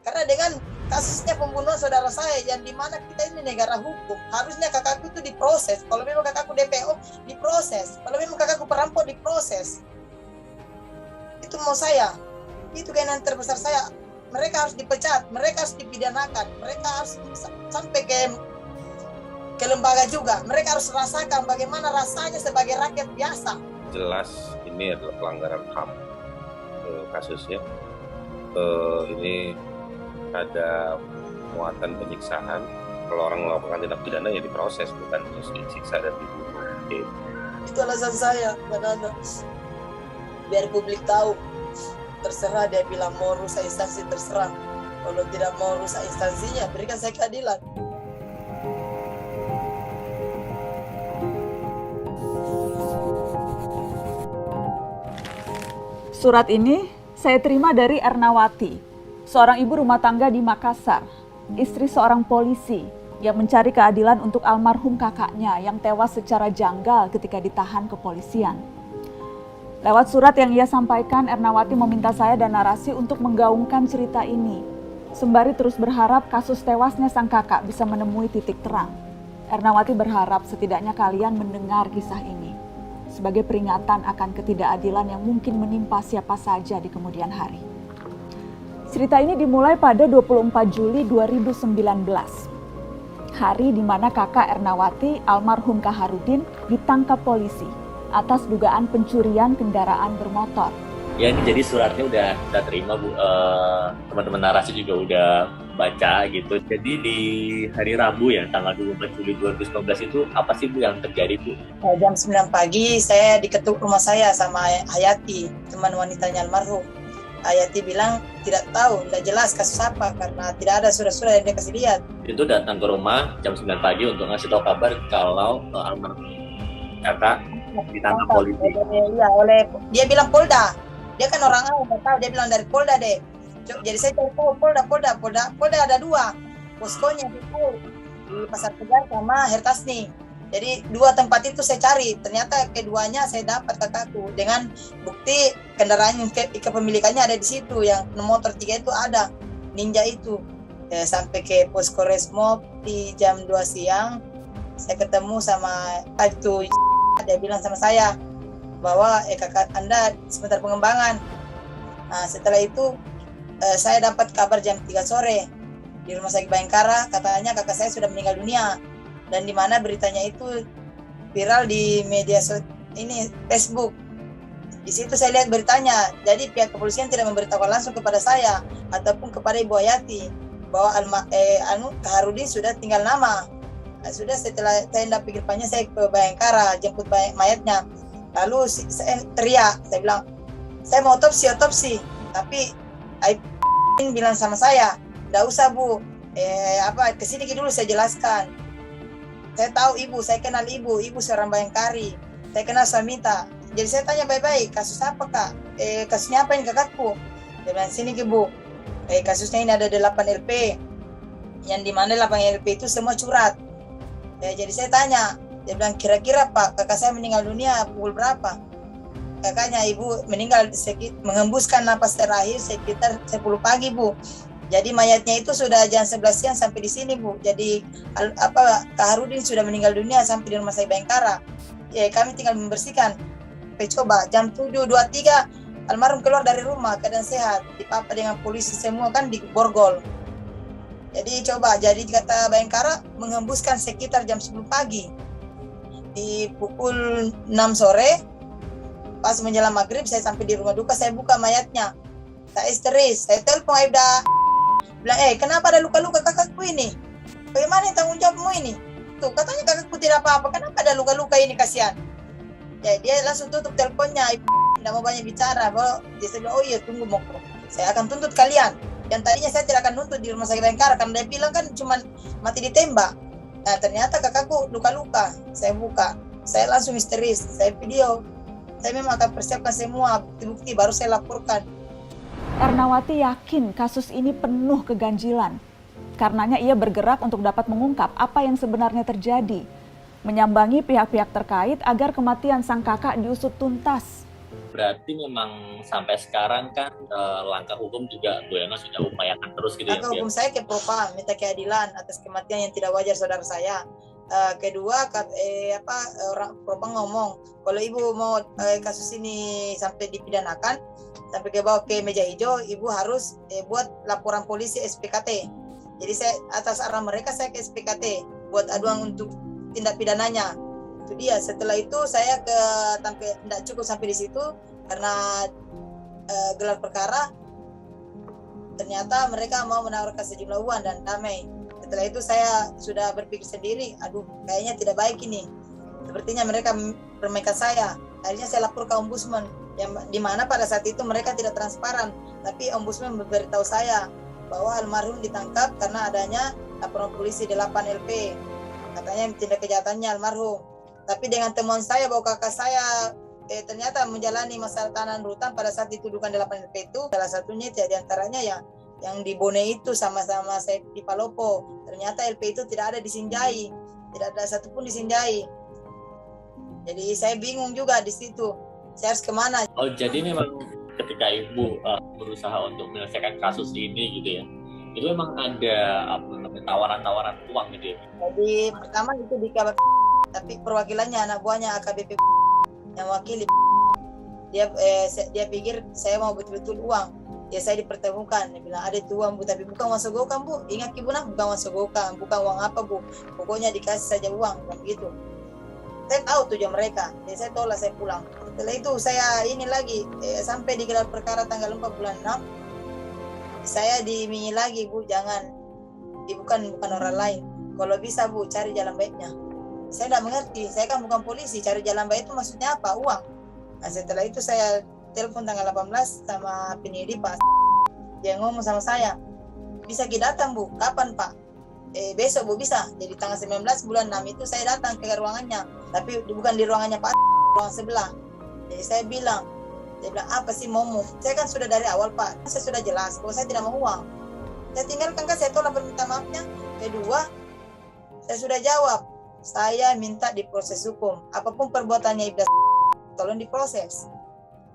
Karena dengan kasusnya pembunuhan saudara saya, yang dimana kita ini negara hukum, harusnya kakakku itu diproses. Kalau memang kakakku DPO, diproses. Kalau memang kakakku perampok, diproses. Itu mau saya. Itu keinginan terbesar saya. Mereka harus dipecat, mereka harus dipidanakan, mereka harus sampai ke lembaga juga. Mereka harus rasakan bagaimana rasanya sebagai rakyat biasa. Jelas ini adalah pelanggaran HAM kasusnya. Ini ada muatan penyiksaan. Kalau orang melakukan tindak pidana ya diproses, bukan terus disiksa dan dibunuh. Itu alasan saya, Banana. Biar publik tahu. Terserah dia bilang mau rusak instansi, terserah. Kalau tidak mau rusak instansinya, berikan saya keadilan. Surat ini saya terima dari Ernawati, seorang ibu rumah tangga di Makassar, istri seorang polisi yang mencari keadilan untuk almarhum kakaknya yang tewas secara janggal ketika ditahan kepolisian. Lewat surat yang ia sampaikan, Ernawati meminta saya dan Narasi untuk menggaungkan cerita ini, sembari terus berharap kasus tewasnya sang kakak bisa menemui titik terang. Ernawati berharap setidaknya kalian mendengar kisah ini sebagai peringatan akan ketidakadilan yang mungkin menimpa siapa saja di kemudian hari. Cerita ini dimulai pada 24 Juli 2019. Hari di mana kakak Ernawati, almarhum Kaharudin, ditangkap polisi atas dugaan pencurian kendaraan bermotor. Ya, ini jadi suratnya udah terima, Bu. Teman-teman Narasi juga udah baca gitu. Jadi di hari Rabu ya, tanggal 24 Juli 2019 itu apa sih, Bu, yang terjadi, Bu? Jam 9 pagi saya diketuk rumah saya sama Hayati, teman wanitanya almarhum. Hayati bilang tidak tahu, tidak jelas kasus apa karena tidak ada surat-surat yang dia kasih lihat. Itu datang ke rumah jam 9 pagi untuk ngasih tahu kabar kalau almarhum kakak ditangkap polisi. Iya, dia bilang Polda. Dia kan orang awam, nggak tahu, dia bilang dari Polda deh. Jadi saya cari tahu Polda ada dua poskonya itu di Pasar Tegal sama Hertasni. Jadi dua tempat itu saya cari, ternyata keduanya saya dapat kakakku dengan bukti kendaraan kepemilikannya ada di situ, yang motor 3 itu ada, Ninja itu. Sampai ke posko Resmob di jam 2 siang, saya ketemu sama itu, dia bilang sama saya bahwa kakak Anda sebentar pengembangan. Nah, setelah itu saya dapat kabar jam 3 sore di Rumah Sakit Bayangkara, katanya kakak saya sudah meninggal dunia, dan di mana beritanya itu viral di media ini Facebook. Di situ saya lihat beritanya. Jadi pihak kepolisian tidak memberitahukan langsung kepada saya ataupun kepada Ibu Hayati bahwa Kaharudin sudah tinggal nama. Nah, sudah setelah saya hendak pikir panjang, saya ke Bayangkara jemput mayatnya. Lalu saya teriak, saya bilang saya mau otopsi, tapi bilang sama saya, nggak usah, Bu, kesini dulu saya jelaskan. Saya tahu ibu, saya kenal ibu seorang Bayangkari, saya kenal Samita. Jadi saya tanya baik-baik, kasus apa kak? Kasusnya apa ini kakakku? Dia bilang, sini Bu, kasusnya ini ada 8 LP, yang dimana 8 LP itu semua curat. Jadi saya tanya, dia bilang, kira-kira Pak, kakak saya meninggal dunia pukul berapa? Kakaknya ibu meninggal menghembuskan napas terakhir sekitar 10 pagi, Bu. Jadi mayatnya itu sudah jam 11 siang sampai di sini, Bu. Jadi Kaharudin sudah meninggal dunia sampai di Rumah Sakit Bayangkara. Kami tinggal membersihkan. Coba jam 7.23 almarhum keluar dari rumah keadaan sehat, dipapa dengan polisi semua kan di borgol. Jadi kata Bayangkara menghembuskan sekitar jam 10 pagi. Di pukul 6 sore, pas menjelang maghrib, saya sampai di rumah duka, saya buka mayatnya. Saya histeris, saya telepon Aibda. Bilang, kenapa ada luka-luka kakakku ini? Bagaimana tanggung jawabmu ini? Tuh, katanya kakakku tidak apa-apa, kenapa ada luka-luka ini, kasihan. Dia langsung tutup teleponnya, tidak mau banyak bicara. Dia bilang, oh iya, tunggu Moko, saya akan tuntut kalian. Yang tadinya saya tidak akan nuntut di Rumah Sakit Bayangkara, karena dia bilang kan cuma mati ditembak. Nah, ternyata kakakku luka-luka. Saya buka, saya langsung histeris, saya video. Saya memang akan persiapkan semua bukti-bukti, baru saya laporkan. Ernawati yakin kasus ini penuh keganjilan. Karenanya ia bergerak untuk dapat mengungkap apa yang sebenarnya terjadi, menyambangi pihak-pihak terkait agar kematian sang kakak diusut tuntas. Berarti memang sampai sekarang kan langkah hukum juga Bu Eno sudah upayakan terus gitu ya? Langkah hukum saya ke propam, minta keadilan atas kematian yang tidak wajar saudara saya. Kedua, orang propam ngomong, kalau ibu mau kasus ini sampai dipidanakan, sampai ke bawah ke meja hijau, ibu harus buat laporan polisi SPKT. Jadi saya atas arahan mereka saya ke SPKT buat aduan untuk tindak pidananya. Itu dia. Setelah itu saya tidak cukup sampai di situ karena gelar perkara. Ternyata mereka mau menawarkan sejumlah uang dan damai. Setelah itu saya sudah berpikir sendiri, aduh kayaknya tidak baik ini. Sepertinya mereka meremehkan saya. Akhirnya saya lapor ke ombudsman, yang dimana pada saat itu mereka tidak transparan. Tapi ombudsman memberitahu saya bahwa almarhum ditangkap karena adanya laporan polisi 8 LP. Katanya tindak kejahatannya almarhum. Tapi dengan temuan saya bahwa kakak saya ternyata menjalani masa tahanan rutan pada saat dituduhkan 8 LP itu, salah satunya diantaranya yang di Bone itu sama-sama saya di Palopo. Ternyata LP itu tidak ada di Sinjai, tidak ada satupun di Sinjai. Jadi saya bingung juga di situ, saya harus kemana? Oh, jadi memang ketika Ibu berusaha untuk menyelesaikan kasus ini gitu ya, itu memang ada tawaran-tawaran uang gitu ya? Jadi pertama itu di KBP, tapi perwakilannya anak buahnya AKBP yang wakili. Dia pikir saya mau betul-betul uang. Ya saya dipertemukan, dia bilang ada itu uang Bu, tapi bukan uang sogokan Bu, ingat Ibu nah, bukan uang sogokan, bukan uang apa Bu, pokoknya dikasih saja uang, begitu. Saya tahu tujuan mereka, jadi saya tolak, saya pulang. Setelah itu saya ini lagi, sampai di gelar perkara tanggal 4 bulan 6, saya dimingi lagi Bu, jangan, bukan orang lain, kalau bisa Bu cari jalan baiknya. Saya tidak mengerti, saya kan bukan polisi, cari jalan baik itu maksudnya apa, uang. Nah setelah itu saya telepon tanggal 18 sama penyidik Pak. Dia ngomong sama saya, bisa kita datang Bu, kapan Pak? Besok Bu bisa, jadi tanggal 19 bulan 6 itu saya datang ke ruangannya, tapi bukan di ruangannya Pak, ruangan sebelah. Jadi saya bilang, dia bilang apa sih mau? Saya kan sudah dari awal Pak, saya sudah jelas bahwa saya tidak mau uang. Saya tinggalkan kan, saya tolak permintaan maafnya. Kedua, saya sudah jawab, saya minta diproses hukum, apapun perbuatannya Ibda, tolong diproses.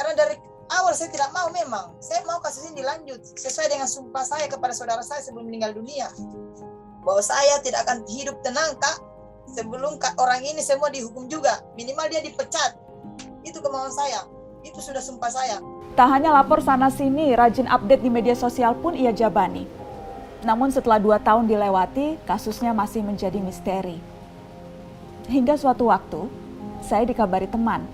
Karena dari awal saya tidak mau, memang saya mau kasus ini dilanjut sesuai dengan sumpah saya kepada saudara saya sebelum meninggal dunia, bahwa saya tidak akan hidup tenang Kak sebelum orang ini semua dihukum juga, minimal dia dipecat. Itu kemauan saya, itu sudah sumpah saya. Tak hanya lapor sana-sini, rajin update di media sosial pun ia jabani. Namun setelah 2 tahun dilewati, kasusnya masih menjadi misteri. Hingga suatu waktu, saya dikabari teman.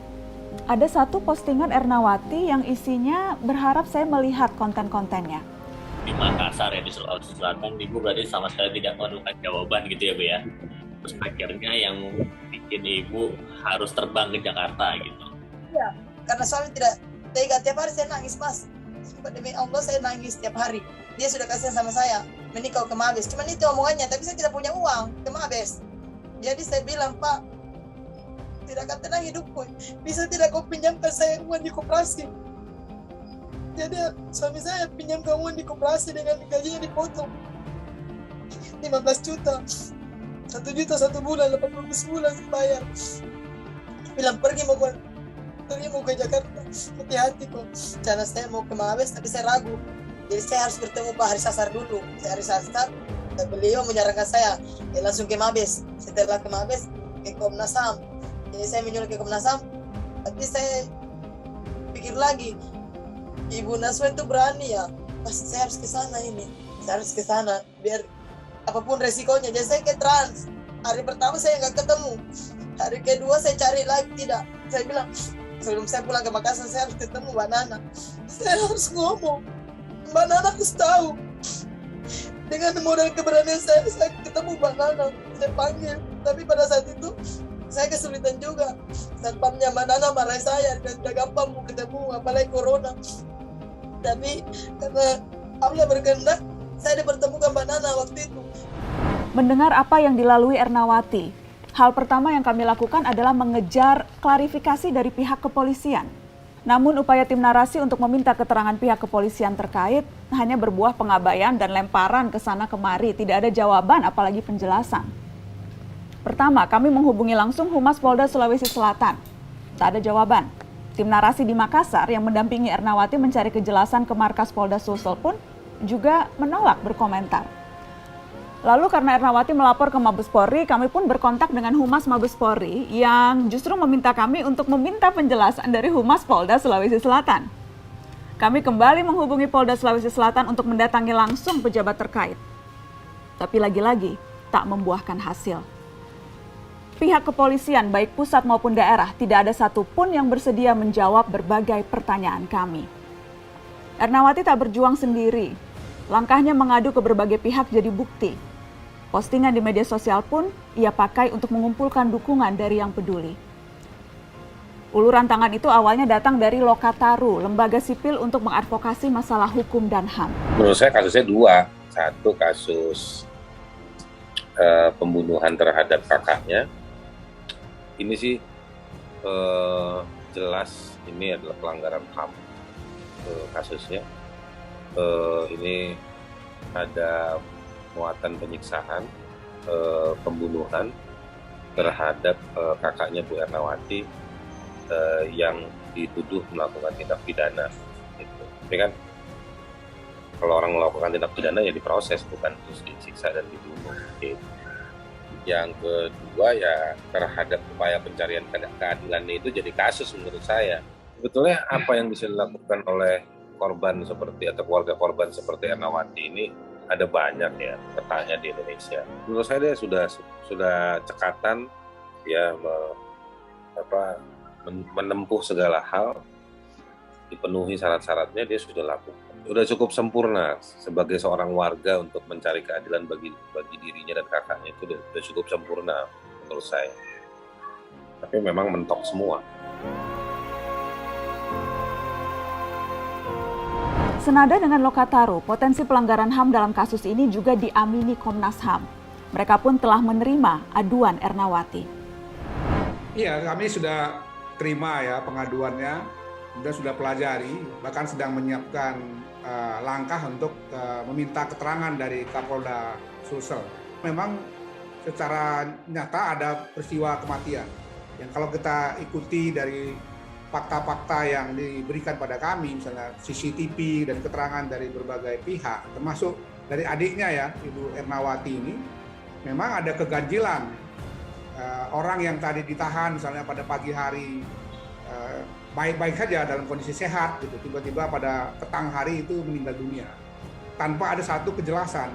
Ada satu postingan Ernawati yang isinya berharap saya melihat konten-kontennya. Di Makassar ya, di Sulawesi Selatan, Ibu berarti sama sekali tidak menemukan jawaban gitu ya Bu ya. Terus akhirnya yang bikin Ibu harus terbang ke Jakarta gitu. Iya, karena suami tidak tega, tiap hari saya nangis Mas. Demi Allah saya nangis tiap hari. Dia sudah kasih sama saya, menikah ke Mabes. Cuman itu omongannya, tapi saya tidak punya uang ke Mabes. Jadi saya bilang, Pak, tidak akan tenang hidupku, bisa tidak kau pinjamkan saya uang di koperasi? Jadi suami saya pinjamkan uang di koperasi dengan gajinya dipotong 15 juta, 1 juta 1 bulan, 80 sebulan bayar. Bilang pergi mau ke Jakarta, hati-hati kok. Cara saya mau ke Mabes tapi saya ragu, jadi saya harus bertemu Pak Haris Sasar dulu. Saya Haris Sasar, beliau menyarankan saya langsung ke Mabes. Setelah ke Mabes ke Komnas HAM. Jadi saya menyuruh ke Komnas HAM, tapi saya pikir lagi, Ibu Naswa itu berani ya, pasti saya harus ke sana ini, saya harus ke sana, biar apapun resikonya. Jadi saya ke Trans, hari pertama saya nggak ketemu, hari kedua saya cari lagi, tidak. Saya bilang, sebelum saya pulang ke Makassar, saya harus ketemu Mbak Nana, saya harus ngomong, Mbak Nana harus tahu. Dengan modal keberanian saya ketemu Mbak Nana, saya panggil, tapi pada saat itu, saya kesulitan juga. Satpamnya Mbak Nana marah saya dan tidak gampang mau ketemu, apalagi corona. Tapi karena Allah berkehendak, saya dipertemukan Mbak Nana waktu itu. Mendengar apa yang dilalui Ernawati, hal pertama yang kami lakukan adalah mengejar klarifikasi dari pihak kepolisian. Namun upaya tim narasi untuk meminta keterangan pihak kepolisian terkait hanya berbuah pengabaian dan lemparan ke sana kemari, tidak ada jawaban apalagi penjelasan. Pertama, kami menghubungi langsung Humas Polda Sulawesi Selatan. Tak ada jawaban. Tim narasi di Makassar yang mendampingi Ernawati mencari kejelasan ke markas Polda Sulsel pun juga menolak berkomentar. Lalu karena Ernawati melapor ke Mabes Polri, kami pun berkontak dengan Humas Mabes Polri yang justru meminta kami untuk meminta penjelasan dari Humas Polda Sulawesi Selatan. Kami kembali menghubungi Polda Sulawesi Selatan untuk mendatangi langsung pejabat terkait. Tapi lagi-lagi tak membuahkan hasil. Pihak kepolisian baik pusat maupun daerah tidak ada satupun yang bersedia menjawab berbagai pertanyaan kami. Ernawati tak berjuang sendiri. Langkahnya mengadu ke berbagai pihak jadi bukti. Postingan di media sosial pun ia pakai untuk mengumpulkan dukungan dari yang peduli. Uluran tangan itu awalnya datang dari Lokataru, lembaga sipil untuk mengadvokasi masalah hukum dan HAM. Menurut saya kasusnya dua. Satu kasus pembunuhan terhadap kakaknya. Ini sih jelas ini adalah pelanggaran HAM kasusnya. Ini ada muatan penyiksaan, pembunuhan terhadap kakaknya Bu Ernawati yang dituduh melakukan tindak pidana. Gitu. Tapi kan kalau orang melakukan tindak pidana ya diproses, bukan terus disiksa dan dibunuh. Gitu. Yang kedua ya terhadap upaya pencarian keadilannya itu jadi kasus menurut saya. Sebetulnya apa yang bisa dilakukan oleh korban seperti atau keluarga korban seperti Ernawati ini ada banyak ya petanya di Indonesia. Menurut saya dia sudah cekatan ya menempuh segala hal, dipenuhi syarat-syaratnya dia sudah lakukan. Sudah cukup sempurna sebagai seorang warga untuk mencari keadilan bagi dirinya dan kakaknya, itu sudah cukup sempurna menurut saya. Tapi memang mentok semua. Senada dengan Lokataru, potensi pelanggaran HAM dalam kasus ini juga diamini Komnas HAM. Mereka pun telah menerima aduan Ernawati. Iya, kami sudah terima ya pengaduannya, kemudian sudah pelajari, bahkan sedang menyiapkan langkah untuk meminta keterangan dari Kapolda Sulsel. Memang secara nyata ada peristiwa kematian yang kalau kita ikuti dari fakta-fakta yang diberikan pada kami, misalnya CCTV dan keterangan dari berbagai pihak, termasuk dari adiknya ya, Ibu Ernawati ini, memang ada keganjilan. Orang yang tadi ditahan misalnya pada pagi hari baik-baik saja dalam kondisi sehat gitu, tiba-tiba pada petang hari itu meninggal dunia tanpa ada satu kejelasan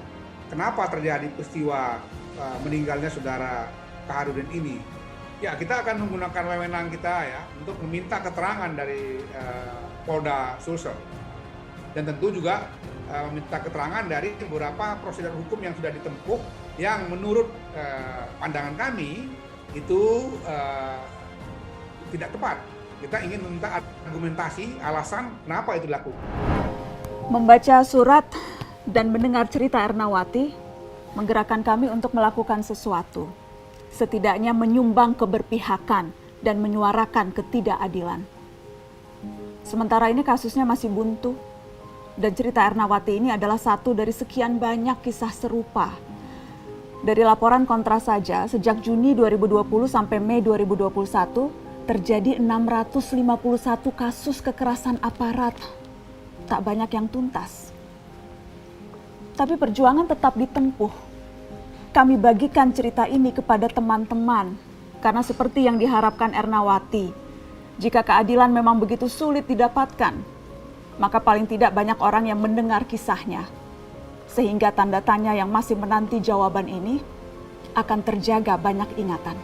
kenapa terjadi peristiwa meninggalnya saudara Kaharudin ini. Ya, kita akan menggunakan wewenang kita ya untuk meminta keterangan dari Polda Sulsel dan tentu juga meminta keterangan dari beberapa prosedur hukum yang sudah ditempuh yang menurut pandangan kami itu tidak tepat. Kita ingin meminta argumentasi alasan kenapa itu dilakukan. Membaca surat dan mendengar cerita Ernawati menggerakkan kami untuk melakukan sesuatu. Setidaknya menyumbang keberpihakan dan menyuarakan ketidakadilan. Sementara ini kasusnya masih buntu. Dan cerita Ernawati ini adalah satu dari sekian banyak kisah serupa. Dari laporan Kontras saja, sejak Juni 2020 sampai Mei 2021, terjadi 651 kasus kekerasan aparat. Tak banyak yang tuntas. Tapi perjuangan tetap ditempuh. Kami bagikan cerita ini kepada teman-teman. Karena seperti yang diharapkan Ernawati, jika keadilan memang begitu sulit didapatkan, maka paling tidak banyak orang yang mendengar kisahnya. Sehingga tanda tanya yang masih menanti jawaban ini akan terjaga banyak ingatan.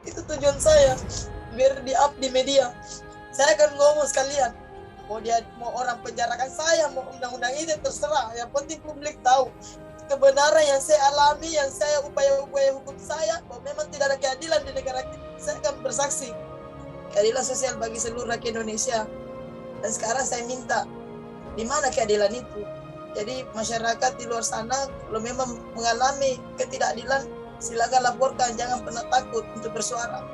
Itu tujuan saya, biar di-up di media. Saya akan ngomong sekalian, mau orang penjarakan saya, mau undang-undang itu terserah. Yang penting publik tahu kebenaran yang saya alami, yang saya upaya-upaya hukum saya, bahwa memang tidak ada keadilan di negara kita. Saya akan bersaksi keadilan sosial bagi seluruh rakyat Indonesia. Dan sekarang saya minta, di mana keadilan itu? Jadi masyarakat di luar sana, kalau memang mengalami ketidakadilan, silakan laporkan, jangan pernah takut untuk bersuara.